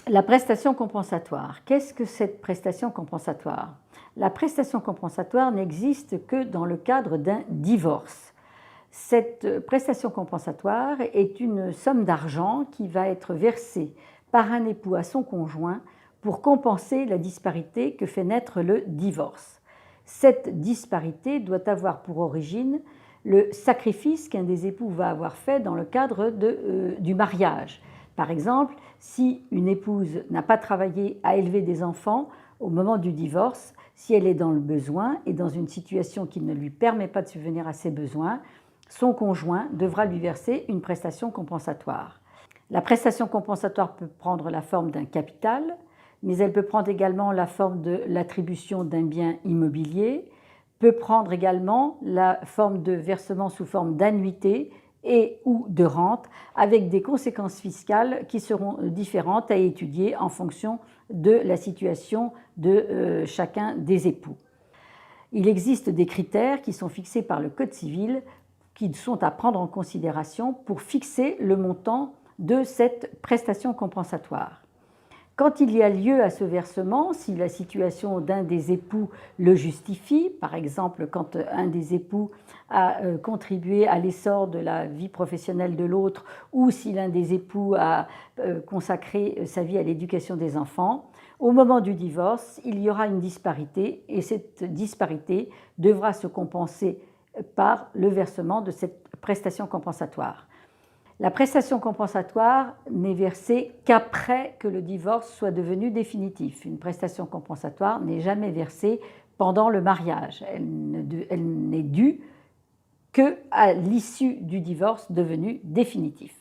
La prestation compensatoire. Qu'est-ce que cette prestation compensatoire? La prestation compensatoire n'existe que dans le cadre d'un divorce. Cette prestation compensatoire est une somme d'argent qui va être versée par un époux à son conjoint pour compenser la disparité que fait naître le divorce. Cette disparité doit avoir pour origine le sacrifice qu'un des époux va avoir fait dans le cadre du mariage. Par exemple, si une épouse n'a pas travaillé à élever des enfants au moment du divorce, si elle est dans le besoin et dans une situation qui ne lui permet pas de subvenir à ses besoins, son conjoint devra lui verser une prestation compensatoire. La prestation compensatoire peut prendre la forme d'un capital, mais elle peut prendre également la forme de l'attribution d'un bien immobilier, peut prendre également la forme de versement sous forme d'annuité et ou de rente, avec des conséquences fiscales qui seront différentes à étudier en fonction de la situation de chacun des époux. Il existe des critères qui sont fixés par le Code civil qui sont à prendre en considération pour fixer le montant de cette prestation compensatoire. Quand il y a lieu à ce versement, si la situation d'un des époux le justifie, par exemple quand un des époux a contribué à l'essor de la vie professionnelle de l'autre, ou si l'un des époux a consacré sa vie à l'éducation des enfants, au moment du divorce, il y aura une disparité et cette disparité devra se compenser par le versement de cette prestation compensatoire. La prestation compensatoire n'est versée qu'après que le divorce soit devenu définitif. Une prestation compensatoire n'est jamais versée pendant le mariage. Elle n'est due qu'à l'issue du divorce devenu définitif.